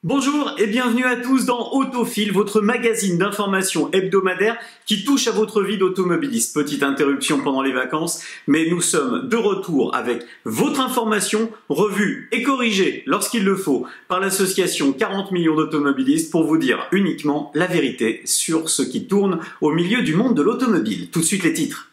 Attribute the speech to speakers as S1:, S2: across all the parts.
S1: Bonjour et bienvenue à tous dans Autofil, votre magazine d'information hebdomadaire qui touche à votre vie d'automobiliste. Petite interruption pendant les vacances, mais nous sommes de retour avec votre information revue et corrigée lorsqu'il le faut par l'association 40 millions d'automobilistes pour vous dire uniquement la vérité sur ce qui tourne au milieu du monde de l'automobile. Tout de suite les titres.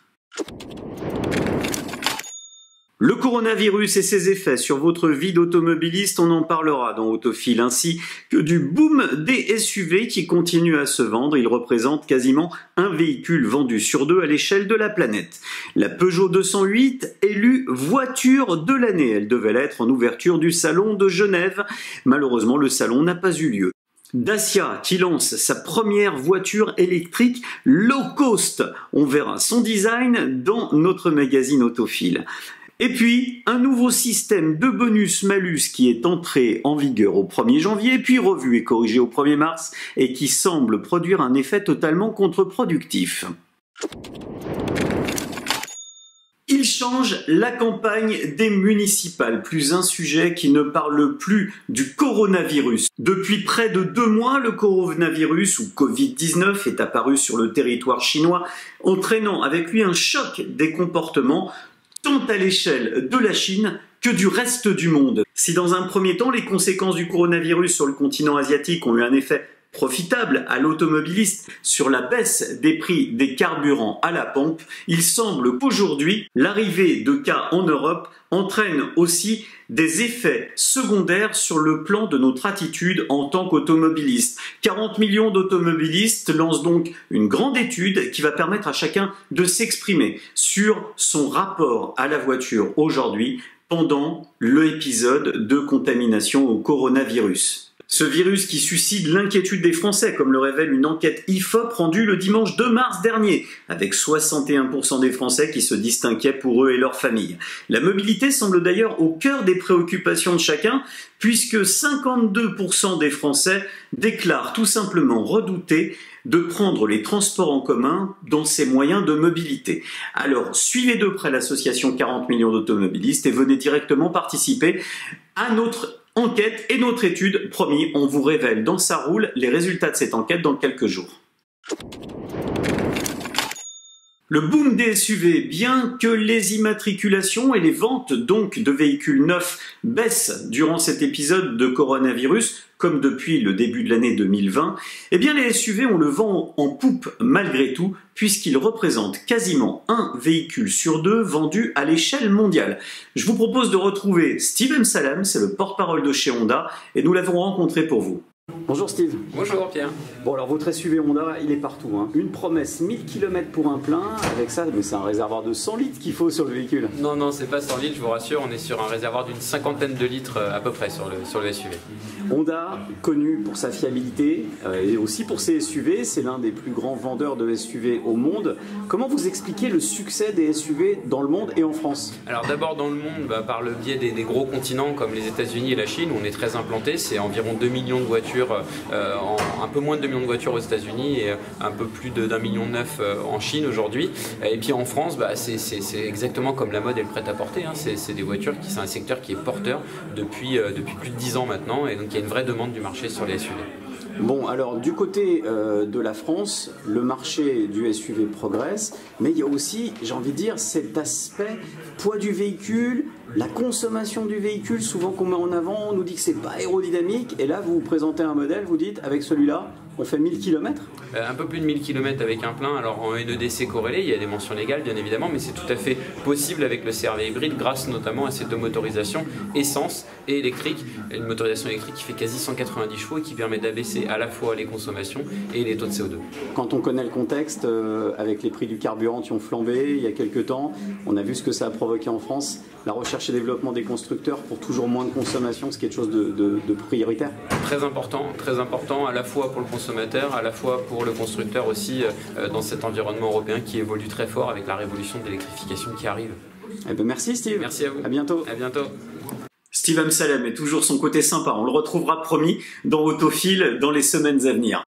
S1: Le coronavirus et ses effets sur votre vie d'automobiliste, on en parlera dans Autofil, ainsi que du boom des SUV qui continue à se vendre. Il représente quasiment un véhicule vendu sur deux à l'échelle de la planète. La Peugeot 208 élue voiture de l'année. Elle devait l'être en ouverture du salon de Genève. Malheureusement, le salon n'a pas eu lieu. Dacia qui lance sa première voiture électrique low cost. On verra son design dans notre magazine Autofil. Et puis, un nouveau système de bonus-malus qui est entré en vigueur au 1er janvier, puis revu et corrigé au 1er mars, et qui semble produire un effet totalement contre-productif. Il change la campagne des municipales, plus un sujet qui ne parle plus du coronavirus. Depuis près de 2 mois, le coronavirus, ou Covid-19, est apparu sur le territoire chinois, entraînant avec lui un choc des comportements tant à l'échelle de la Chine que du reste du monde. Si dans un premier temps, les conséquences du coronavirus sur le continent asiatique ont eu un effet profitable à l'automobiliste sur la baisse des prix des carburants à la pompe, il semble qu'aujourd'hui, l'arrivée de cas en Europe entraîne aussi des effets secondaires sur le plan de notre attitude en tant qu'automobiliste. 40 millions d'automobilistes lancent donc une grande étude qui va permettre à chacun de s'exprimer sur son rapport à la voiture aujourd'hui pendant l'épisode de contamination au coronavirus. Ce virus qui suscite l'inquiétude des Français, comme le révèle une enquête IFOP rendue le dimanche 2 mars dernier, avec 61% des Français qui se disent inquiets pour eux et leurs familles. La mobilité semble d'ailleurs au cœur des préoccupations de chacun, puisque 52% des Français déclarent tout simplement redouter de prendre les transports en commun dans ces moyens de mobilité. Alors, suivez de près l'association 40 millions d'automobilistes et venez directement participer à notre enquête et notre étude. Promis, on vous révèle dans Ça roule les résultats de cette enquête dans quelques jours. Le boom des SUV, bien que les immatriculations et les ventes donc de véhicules neufs baissent durant cet épisode de coronavirus, comme depuis le début de l'année 2020, eh bien les SUV ont le vent en poupe malgré tout, puisqu'ils représentent quasiment un véhicule sur deux vendu à l'échelle mondiale. Je vous propose de retrouver Steve Msalem, c'est le porte-parole de chez Honda, et nous l'avons rencontré pour vous. Bonjour Steve.
S2: Bonjour Pierre.
S1: Bon alors votre SUV Honda, il est partout, hein. Une promesse, 1000 km pour un plein, avec ça, mais c'est un réservoir de 100 litres qu'il faut sur le véhicule.
S2: Non, c'est pas 100 litres, je vous rassure, on est sur un réservoir d'une cinquantaine de litres à peu près sur le SUV.
S1: Honda, connu pour sa fiabilité et aussi pour ses SUV, c'est l'un des plus grands vendeurs de SUV au monde. Comment vous expliquez le succès des SUV dans le monde et en France? Alors
S2: d'abord dans le monde, par le biais des gros continents comme les États-Unis et la Chine, où on est très implanté, c'est environ 2 millions de voitures, un peu moins de 2 millions de voitures aux États-Unis et un peu plus d'1,9 million en Chine aujourd'hui. Et puis en France, c'est exactement comme la mode et le prêt-à-porter, hein. C'est des voitures c'est un secteur qui est porteur depuis plus de 10 ans maintenant, et donc il y a une vraie demande du marché sur les SUV.
S1: Bon, alors du côté de la France, le marché du SUV progresse, mais il y a aussi, j'ai envie de dire, cet aspect poids du véhicule, la consommation du véhicule, souvent qu'on met en avant, on nous dit que c'est pas aérodynamique, et là vous présentez un modèle, vous dites, avec celui-là, on fait 1000 km.
S2: Un peu plus de 1000 km avec un plein. Alors en NEDC corrélé, il y a des mentions légales bien évidemment, mais c'est tout à fait possible avec le CR-V hybride grâce notamment à ces deux motorisations essence et électrique. Une motorisation électrique qui fait quasi 190 chevaux et qui permet d'abaisser à la fois les consommations et les taux de CO2.
S1: Quand on connaît le contexte, avec les prix du carburant qui ont flambé il y a quelques temps, on a vu ce que ça a provoqué en France, la recherche et développement des constructeurs pour toujours moins de consommation, c'est quelque chose de prioritaire.
S2: Très important à la fois pour le consommateur, à la fois pour le constructeur aussi, dans cet environnement européen qui évolue très fort avec la révolution de l'électrification qui arrive.
S1: Eh ben merci Steve.
S2: Merci à vous.
S1: À bientôt.
S2: À bientôt.
S1: Steve Msalem est toujours son côté sympa, on le retrouvera promis dans Autofil dans les semaines à venir.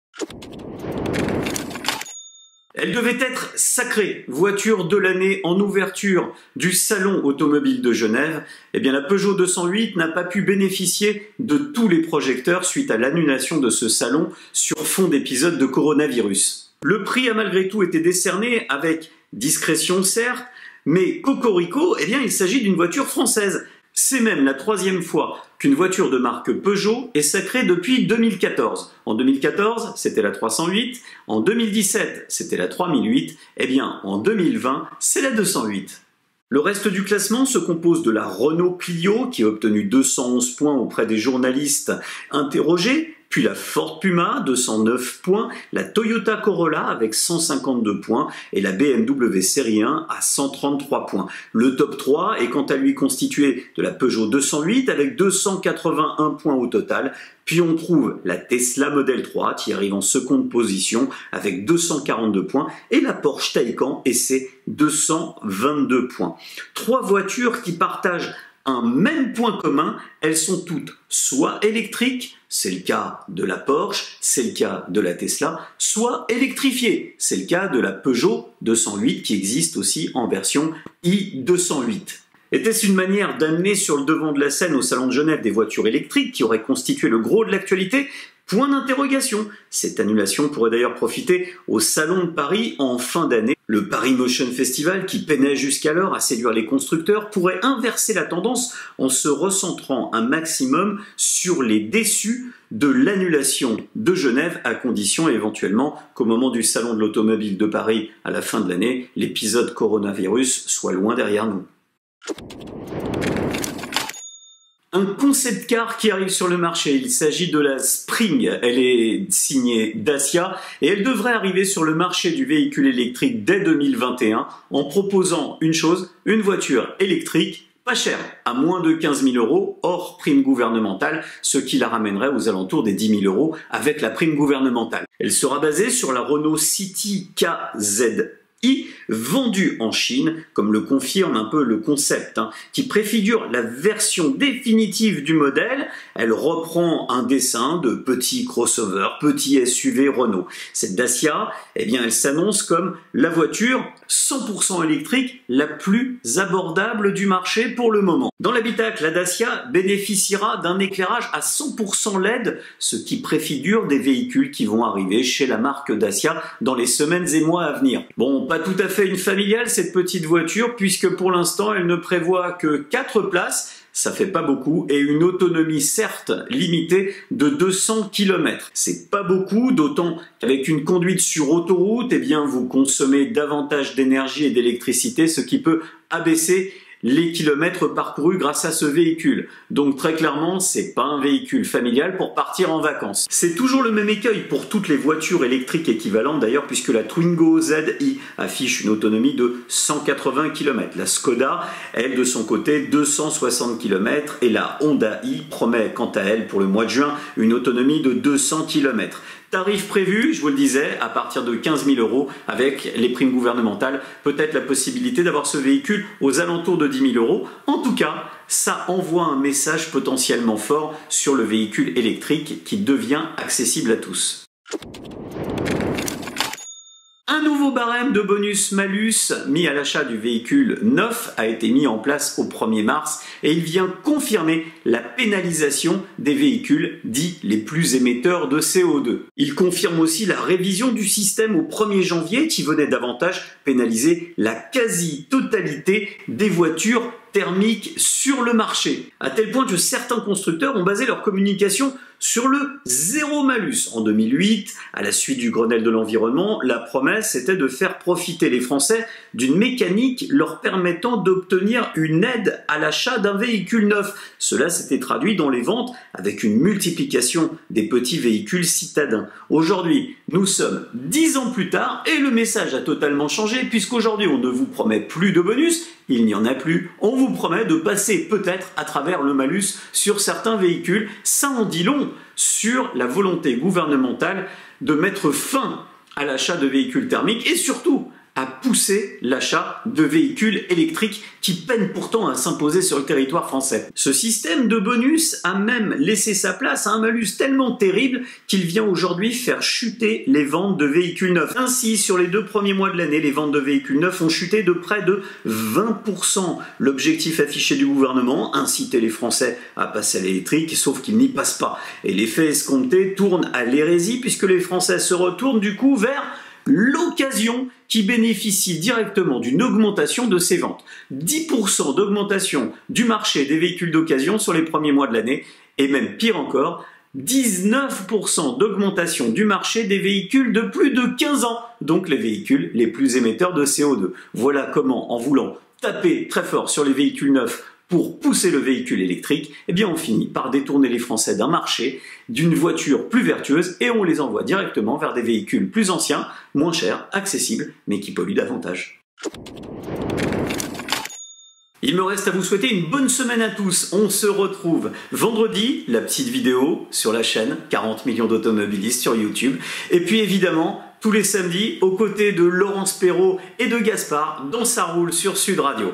S1: Elle devait être sacrée, voiture de l'année en ouverture du Salon automobile de Genève. Eh bien, la Peugeot 208 n'a pas pu bénéficier de tous les projecteurs suite à l'annulation de ce salon sur fond d'épisodes de coronavirus. Le prix a malgré tout été décerné avec discrétion certes, mais cocorico, eh bien, il s'agit d'une voiture française. C'est même la troisième fois qu'une voiture de marque Peugeot est sacrée depuis 2014. En 2014, c'était la 308. En 2017, c'était la 3008. Eh bien, en 2020, c'est la 208. Le reste du classement se compose de la Renault Clio, qui a obtenu 211 points auprès des journalistes interrogés, puis la Ford Puma, 209 points, la Toyota Corolla avec 152 points et la BMW Série 1 à 133 points. Le top 3 est quant à lui constitué de la Peugeot 208 avec 281 points au total, puis on trouve la Tesla Model 3 qui arrive en seconde position avec 242 points et la Porsche Taycan et ses 222 points. Trois voitures qui partagent un même point commun, elles sont toutes soit électriques, c'est le cas de la Porsche, c'est le cas de la Tesla, soit électrifiées, c'est le cas de la Peugeot 208 qui existe aussi en version i208. Était-ce une manière d'amener sur le devant de la scène au Salon de Genève des voitures électriques qui auraient constitué le gros de l'actualité ? Point d'interrogation. Cette annulation pourrait d'ailleurs profiter au Salon de Paris en fin d'année. Le Paris Motion Festival, qui peinait jusqu'alors à séduire les constructeurs, pourrait inverser la tendance en se recentrant un maximum sur les déçus de l'annulation de Genève, à condition éventuellement qu'au moment du Salon de l'Automobile de Paris à la fin de l'année, l'épisode coronavirus soit loin derrière nous. Un concept car qui arrive sur le marché, il s'agit de la Spring, elle est signée Dacia et elle devrait arriver sur le marché du véhicule électrique dès 2021 en proposant une chose, une voiture électrique pas chère, à moins de 15 000 € hors prime gouvernementale, ce qui la ramènerait aux alentours des 10 000 € avec la prime gouvernementale. Elle sera basée sur la Renault City KZi, vendu en Chine, comme le confirme un peu le concept, qui préfigure la version définitive du modèle. Elle reprend un dessin de petit crossover, petit SUV Renault. Cette Dacia, eh bien, elle s'annonce comme la voiture 100% électrique la plus abordable du marché pour le moment. Dans l'habitacle, la Dacia bénéficiera d'un éclairage à 100% LED, ce qui préfigure des véhicules qui vont arriver chez la marque Dacia dans les semaines et mois à venir. Bon, pas tout à fait une familiale cette petite voiture, puisque pour l'instant elle ne prévoit que 4 places, ça fait pas beaucoup, et une autonomie certes limitée de 200 km. C'est pas beaucoup, d'autant qu'avec une conduite sur autoroute, eh bien vous consommez davantage d'énergie et d'électricité, ce qui peut abaisser les kilomètres parcourus grâce à ce véhicule. Donc très clairement, c'est pas un véhicule familial pour partir en vacances. C'est toujours le même écueil pour toutes les voitures électriques équivalentes d'ailleurs, puisque la Twingo Zi affiche une autonomie de 180 km. La Skoda, elle de son côté, 260 km, et la Honda i promet quant à elle pour le mois de juin une autonomie de 200 km. Tarif prévu, je vous le disais, à partir de 15 000 € avec les primes gouvernementales, peut-être la possibilité d'avoir ce véhicule aux alentours de 10 000 €. En tout cas, ça envoie un message potentiellement fort sur le véhicule électrique qui devient accessible à tous. Un nouveau barème de bonus-malus mis à l'achat du véhicule neuf a été mis en place au 1er mars et il vient confirmer la pénalisation des véhicules dits les plus émetteurs de CO2. Il confirme aussi la révision du système au 1er janvier qui venait davantage pénaliser la quasi-totalité des voitures thermiques sur le marché. À tel point que certains constructeurs ont basé leur communication sur le zéro malus. En 2008, à la suite du Grenelle de l'environnement, la promesse était de faire profiter les Français d'une mécanique leur permettant d'obtenir une aide à l'achat d'un véhicule neuf. Cela s'était traduit dans les ventes avec une multiplication des petits véhicules citadins. Aujourd'hui, nous sommes 10 ans plus tard et le message a totalement changé puisqu'aujourd'hui on ne vous promet plus de bonus, il n'y en a plus, on vous promet de passer peut-être à travers le malus sur certains véhicules. Ça en dit long sur la volonté gouvernementale de mettre fin à l'achat de véhicules thermiques et surtout à pousser l'achat de véhicules électriques qui peinent pourtant à s'imposer sur le territoire français. Ce système de bonus a même laissé sa place à un malus tellement terrible qu'il vient aujourd'hui faire chuter les ventes de véhicules neufs. Ainsi, sur les 2 premiers mois de l'année, les ventes de véhicules neufs ont chuté de près de 20%. L'objectif affiché du gouvernement, inciter les Français à passer à l'électrique, sauf qu'ils n'y passent pas. Et l'effet escompté tourne à l'hérésie puisque les Français se retournent du coup vers l'occasion qui bénéficie directement d'une augmentation de ses ventes. 10% d'augmentation du marché des véhicules d'occasion sur les premiers mois de l'année et même pire encore, 19% d'augmentation du marché des véhicules de plus de 15 ans, donc les véhicules les plus émetteurs de CO2. Voilà comment, en voulant taper très fort sur les véhicules neufs pour pousser le véhicule électrique, eh bien on finit par détourner les Français d'un marché, d'une voiture plus vertueuse et on les envoie directement vers des véhicules plus anciens, moins chers, accessibles, mais qui polluent davantage. Il me reste à vous souhaiter une bonne semaine à tous. On se retrouve vendredi, la petite vidéo sur la chaîne 40 millions d'automobilistes sur YouTube. Et puis évidemment, tous les samedis, aux côtés de Laurence Perrault et de Gaspard, dans Ça roule sur Sud Radio.